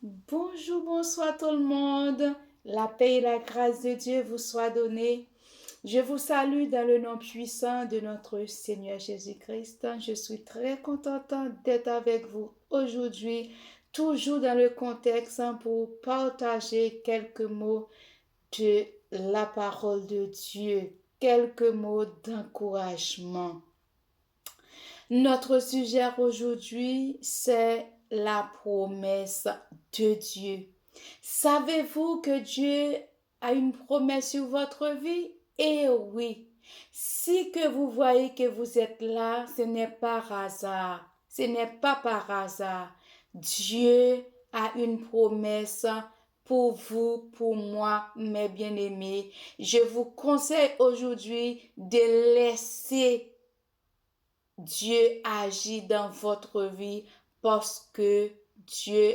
Bonjour, bonsoir tout le monde. La paix et la grâce de Dieu vous soient données. Je vous salue dans le nom puissant de notre Seigneur Jésus-Christ. Je suis très contente d'être avec vous aujourd'hui, toujours dans le contexte pour partager quelques mots de la parole de Dieu, quelques mots d'encouragement. Notre sujet aujourd'hui, c'est la promesse de Dieu. Savez-vous que Dieu a une promesse sur votre vie? Eh oui. Si que vous voyez que vous êtes là, ce n'est pas par hasard. Ce n'est pas par hasard. Dieu a une promesse pour vous, pour moi, mes bien-aimés. Je vous conseille aujourd'hui de laisser Dieu agit dans votre vie parce que Dieu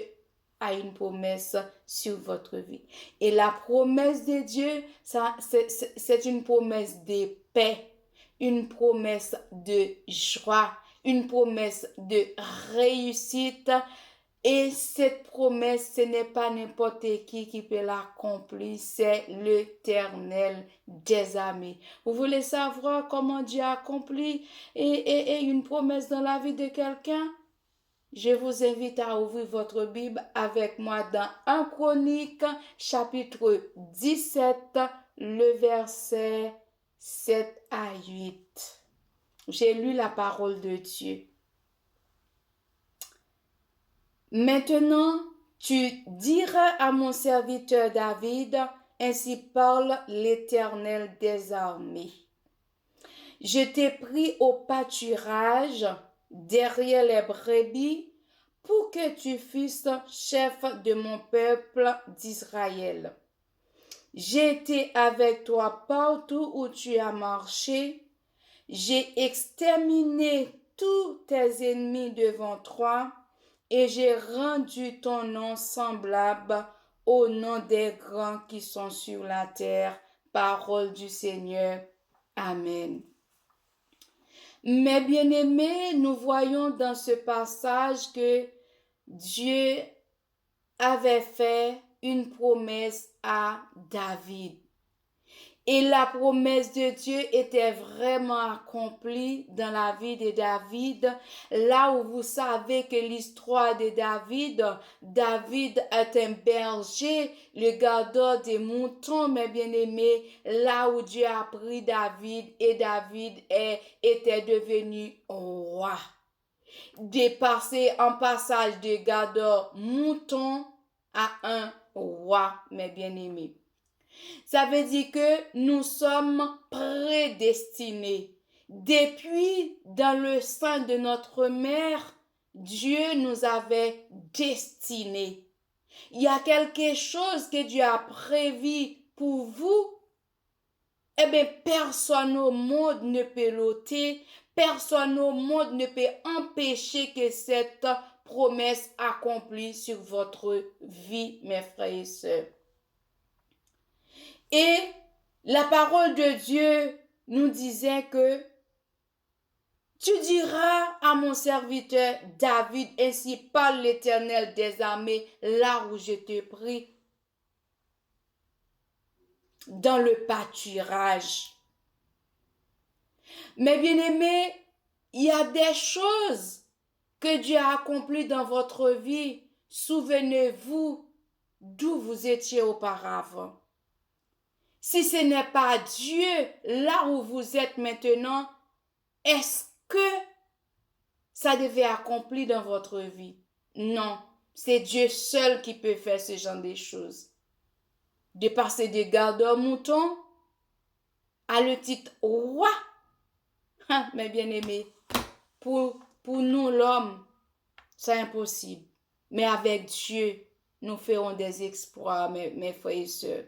a une promesse sur votre vie. Et la promesse de Dieu, c'est une promesse de paix, une promesse de joie, une promesse de réussite. Et cette promesse, ce n'est pas n'importe qui peut l'accomplir, c'est l'Éternel des armées. Vous voulez savoir comment Dieu accomplit et une promesse dans la vie de quelqu'un? Je vous invite à ouvrir votre Bible avec moi dans 1 Chronique, chapitre 17, le verset 7 à 8. J'ai lu la parole de Dieu. Maintenant, tu diras à mon serviteur David, ainsi parle l'Éternel des armées. Je t'ai pris au pâturage derrière les brebis pour que tu fusses chef de mon peuple d'Israël. J'ai été avec toi partout où tu as marché. J'ai exterminé tous tes ennemis devant toi et j'ai rendu ton nom semblable au nom des grands qui sont sur la terre. Parole du Seigneur. Amen. Mes bien-aimés, nous voyons dans ce passage que Dieu avait fait une promesse à David. Et la promesse de Dieu était vraiment accomplie dans la vie de David. Là où vous savez que l'histoire de David est un berger, le gardeur des moutons, mes bien-aimés, là où Dieu a pris David et David était devenu roi. Dépasser un passage de gardeur mouton à un roi, mes bien-aimés. Ça veut dire que nous sommes prédestinés. Depuis dans le sein de notre mère, Dieu nous avait destinés. Il y a quelque chose que Dieu a prévu pour vous. Eh bien, personne au monde ne peut l'ôter. Personne au monde ne peut empêcher que cette promesse accomplisse sur votre vie, mes frères et sœurs. Et la parole de Dieu nous disait que tu diras à mon serviteur David, ainsi parle l'Éternel des armées, là où je te prie, dans le pâturage. Mes bien-aimés, il y a des choses que Dieu a accomplies dans votre vie. Souvenez-vous d'où vous étiez auparavant. Si ce n'est pas Dieu là où vous êtes maintenant, est-ce que ça devait accomplir dans votre vie? Non, c'est Dieu seul qui peut faire ce genre de choses. De passer de gardeur mouton à le titre roi. Mes bien-aimés, pour nous l'homme, c'est impossible. Mais avec Dieu, nous ferons des exploits, mes frères et sœurs.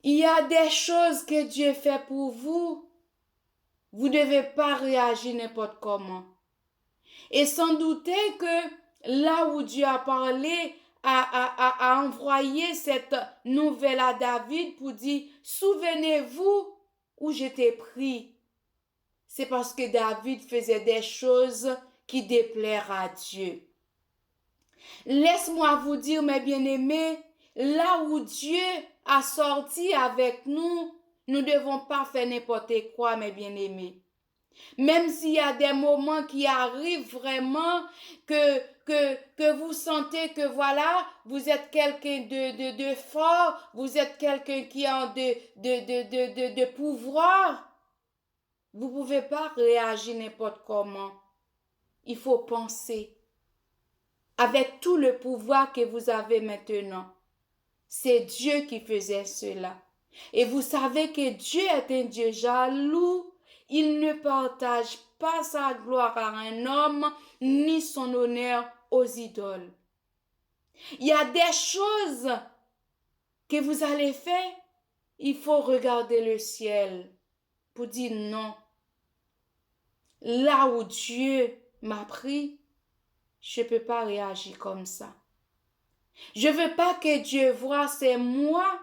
Il y a des choses que Dieu fait pour vous. Vous ne devez pas réagir n'importe comment. Et sans douter que là où Dieu a parlé, a envoyé cette nouvelle à David pour dire, souvenez-vous où j'étais pris. C'est parce que David faisait des choses qui déplairent à Dieu. Laisse-moi vous dire, mes bien-aimés, là où Dieu a sorti avec nous, nous ne devons pas faire n'importe quoi, mes bien-aimés. Même s'il y a des moments qui arrivent vraiment que vous sentez que voilà, vous êtes quelqu'un de fort, vous êtes quelqu'un qui a de pouvoir, vous ne pouvez pas réagir n'importe comment. Il faut penser. Avec tout le pouvoir que vous avez maintenant, c'est Dieu qui faisait cela. Et vous savez que Dieu est un Dieu jaloux. Il ne partage pas sa gloire à un homme, ni son honneur aux idoles. Il y a des choses que vous allez faire. Il faut regarder le ciel pour dire non. Là où Dieu m'a pris, je ne peux pas réagir comme ça. Je ne veux pas que Dieu voie, c'est moi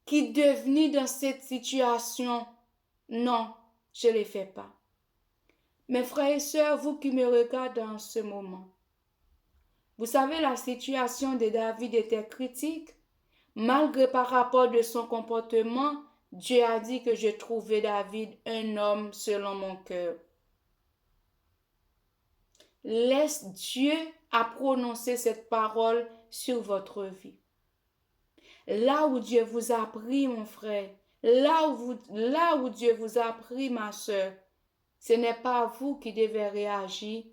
qui devenu dans cette situation. Non, je ne le fais pas. Mes frères et sœurs, vous qui me regardez en ce moment, vous savez, la situation de David était critique. Malgré par rapport de son comportement, Dieu a dit que je trouvais David un homme selon mon cœur. Laisse Dieu à prononcer cette parole sur votre vie. Là où Dieu vous a pris, mon frère, là où Dieu vous a pris, ma soeur, ce n'est pas vous qui devez réagir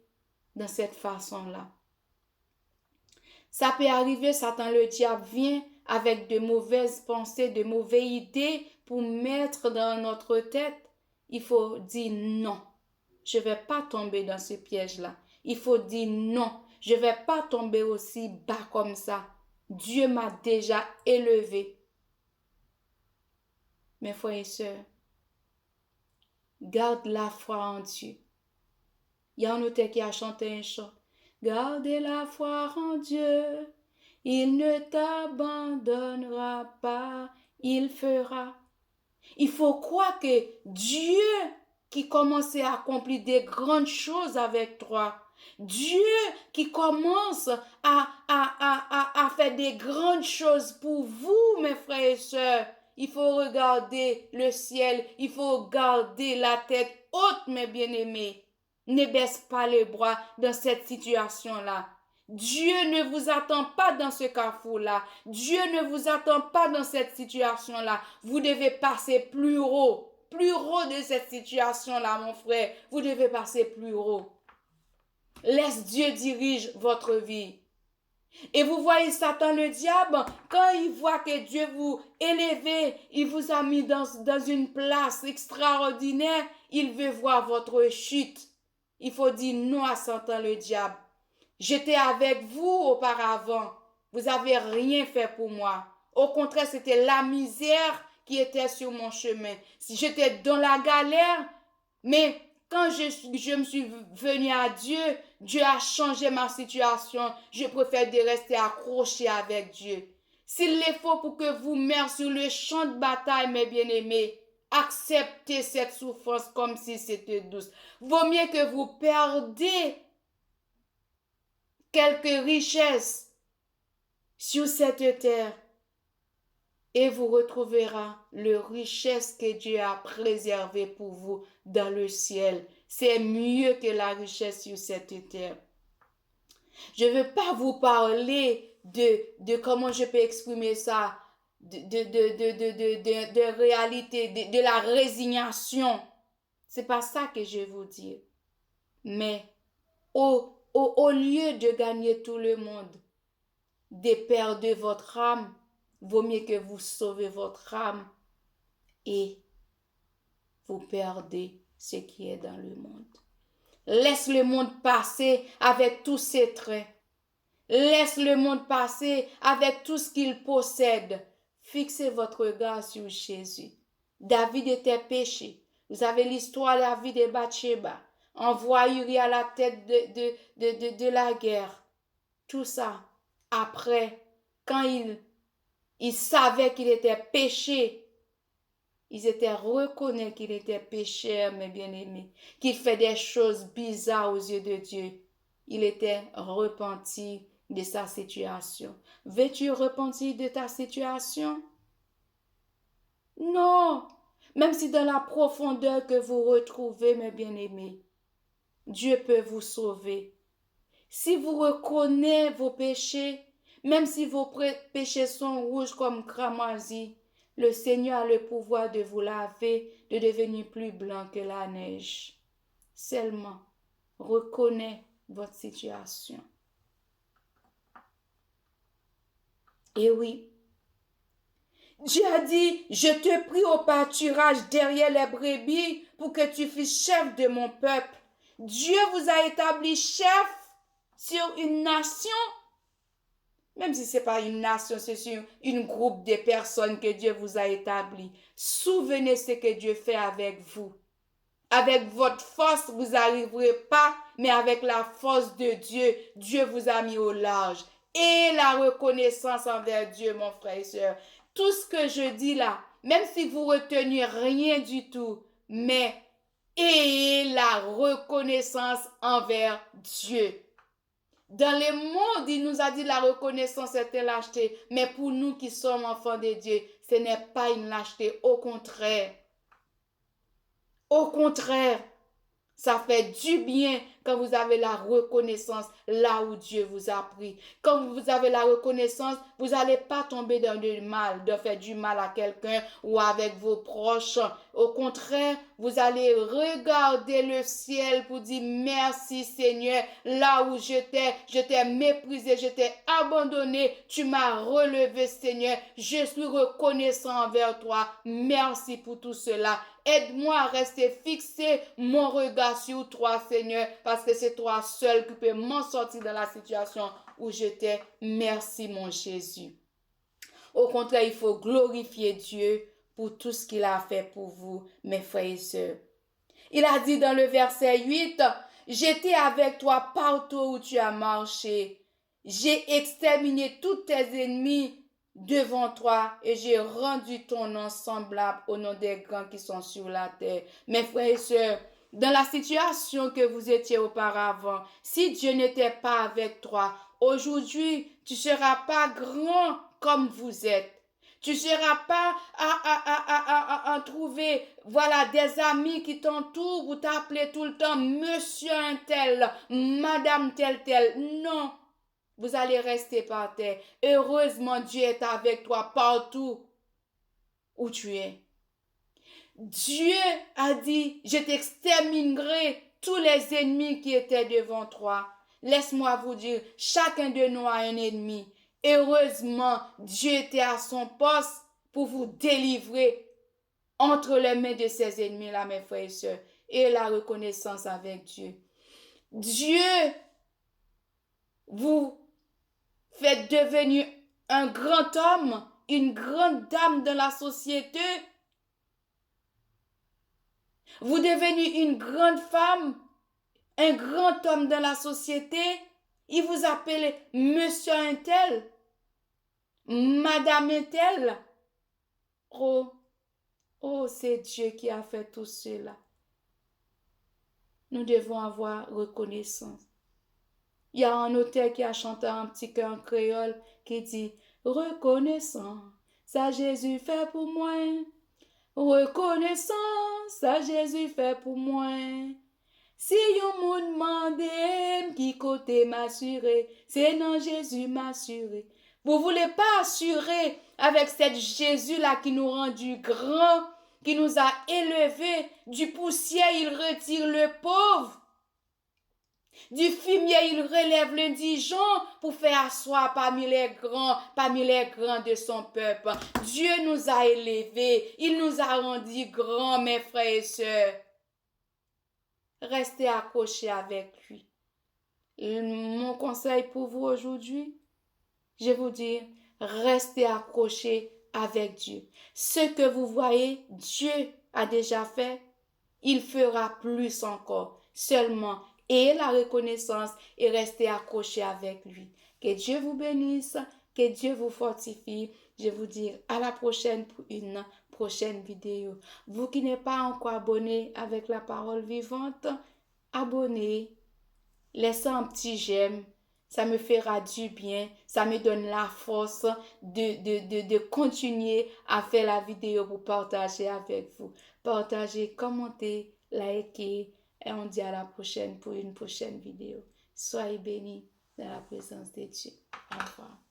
de cette façon-là. Ça peut arriver, Satan, le diable vient avec de mauvaises pensées, de mauvaises idées pour mettre dans notre tête. Il faut dire non. Je ne vais pas tomber dans ce piège-là. Il faut dire non. Je ne vais pas tomber aussi bas comme ça. Dieu m'a déjà élevé. Mes frères et sœurs, garde la foi en Dieu. Il y a un auteur qui a chanté un chant. Gardez la foi en Dieu, il ne t'abandonnera pas, il fera. Il faut croire que Dieu qui commence à accomplir des grandes choses avec toi, Dieu qui commence à faire des grandes choses pour vous, mes frères et sœurs, il faut regarder le ciel, il faut garder la tête haute, mes bien-aimés. Ne baisse pas les bras dans cette situation-là. Dieu ne vous attend pas dans ce carrefour-là. Dieu ne vous attend pas dans cette situation-là. Vous devez passer plus haut de cette situation-là, mon frère. Vous devez passer plus haut. Laisse Dieu diriger votre vie. Et vous voyez Satan, le diable, quand il voit que Dieu vous élève, il vous a mis dans une place extraordinaire, il veut voir votre chute. Il faut dire non à Satan, le diable. J'étais avec vous auparavant. Vous n'avez rien fait pour moi. Au contraire, c'était la misère qui était sur mon chemin. Si j'étais dans la galère, mais quand je me suis venue à Dieu, Dieu a changé ma situation. Je préfère de rester accroché avec Dieu. S'il le faut pour que vous meurez sur le champ de bataille, mes bien-aimés, acceptez cette souffrance comme si c'était douce. Vaut mieux que vous perdez quelques richesses sur cette terre et vous retrouverez le richesse que Dieu a préservée pour vous dans le ciel. C'est mieux que la richesse sur cette terre. Je ne veux pas vous parler de comment je peux exprimer ça, de réalité, de la résignation. C'est pas ça que je veux vous dire. Mais au lieu de gagner tout le monde, de perdre votre âme, vaut mieux que vous sauvez votre âme et vous perdez ce qui est dans le monde. Laisse le monde passer avec tous ses traits. Laisse le monde passer avec tout ce qu'il possède. Fixez votre regard sur Jésus. David était péché. Vous avez l'histoire de la vie de Bathsheba. Envoyé à la tête de la guerre. Tout ça. Après, quand il savait qu'il était péché, ils étaient reconnus qu'il était pécheur, mes bien-aimés, qu'il fait des choses bizarres aux yeux de Dieu. il était repenti de sa situation. Veux-tu repentir de ta situation? Non. Même si dans la profondeur que vous retrouvez, mes bien-aimés, Dieu peut vous sauver. Si vous reconnaissez vos péchés, même si vos péchés sont rouges comme cramoisi, le Seigneur a le pouvoir de vous laver, de devenir plus blanc que la neige. Seulement, reconnaissez votre situation. Et oui, Dieu a dit, je te prie au pâturage derrière les brebis pour que tu fasses chef de mon peuple. Dieu vous a établi chef sur une nation. Même si ce n'est pas une nation, c'est sur un groupe de personnes que Dieu vous a établi. Souvenez ce que Dieu fait avec vous. Avec votre force, vous n'arriverez pas, mais avec la force de Dieu, Dieu vous a mis au large. Et la reconnaissance envers Dieu, mon frère et soeur. Tout ce que je dis là, même si vous retenez rien du tout, mais ayez la reconnaissance envers Dieu. Dans le monde, il nous a dit la reconnaissance était lâcheté, mais pour nous qui sommes enfants de Dieu, ce n'est pas une lâcheté, au contraire. Au contraire, ça fait du bien quand vous avez la reconnaissance là où Dieu vous a pris. Quand vous avez la reconnaissance, vous n'allez pas tomber dans le mal, de faire du mal à quelqu'un ou avec vos proches. Au contraire, vous allez regarder le ciel pour dire merci Seigneur, là où je t'ai méprisé, je t'ai abandonné, tu m'as relevé Seigneur, je suis reconnaissant envers toi. Merci pour tout cela. Aide-moi à rester fixé mon regard sur toi, Seigneur, parce que c'est toi seul qui peux m'en sortir dans la situation où j'étais. Merci, mon Jésus. Au contraire, il faut glorifier Dieu pour tout ce qu'il a fait pour vous, mes frères et sœurs. Il a dit dans le verset 8, « J'étais avec toi partout où tu as marché. J'ai exterminé tous tes ennemis devant toi et j'ai rendu ton nom semblable au nom des grands qui sont sur la terre. » Mes frères et sœurs, dans la situation que vous étiez auparavant, si Dieu n'était pas avec toi, aujourd'hui, tu ne seras pas grand comme vous êtes. Tu ne seras pas à trouver, voilà, des amis qui t'entourent ou t'appeler tout le temps monsieur un tel, madame tel tel. Non, vous allez rester par terre. Heureusement, Dieu est avec toi partout où tu es. Dieu a dit, je t'exterminerai tous les ennemis qui étaient devant toi. Laisse-moi vous dire, chacun de nous a un ennemi. Heureusement, Dieu était à son poste pour vous délivrer entre les mains de ses ennemis-là, mes frères et sœurs, et la reconnaissance avec Dieu. Dieu vous fait devenir un grand homme, une grande dame de la société. Vous devenez une grande femme, un grand homme dans la société. Il vous appelle monsieur un tel, madame un tel. Oh, c'est Dieu qui a fait tout cela. Nous devons avoir reconnaissance. Il y a un auteur qui a chanté un petit chœur créole qui dit « Reconnaissant, ça Jésus fait pour moi. Reconnaissant, ça Jésus fait pour moi. Si yon moun mande qui côté m'assurer, c'est non Jésus m'assurer. » Vous voulez pas assurer avec cette Jésus-là qui nous rend du grand, qui nous a élevés, du poussière il retire le pauvre. Du fumier, il relève l'indigent pour faire asseoir parmi les grands de son peuple. Dieu nous a élevés, il nous a rendus grands, mes frères et sœurs. Restez accrochés avec lui. Mon conseil pour vous aujourd'hui, je vous dis, restez accrochés avec Dieu. Ce que vous voyez, Dieu a déjà fait, il fera plus encore. Seulement, ayez la reconnaissance et restez accrochés avec lui. Que Dieu vous bénisse, que Dieu vous fortifie. Je vous dis à la prochaine pour une prochaine vidéo. Vous qui n'êtes pas encore abonné avec la parole vivante, abonnez. laissez un petit j'aime. Ça me fera du bien. Ça me donne la force de continuer à faire la vidéo pour partager avec vous. Partagez, commentez, likez. Et on dit à la prochaine pour une prochaine vidéo. Soyez bénis dans la présence de Dieu. Au revoir.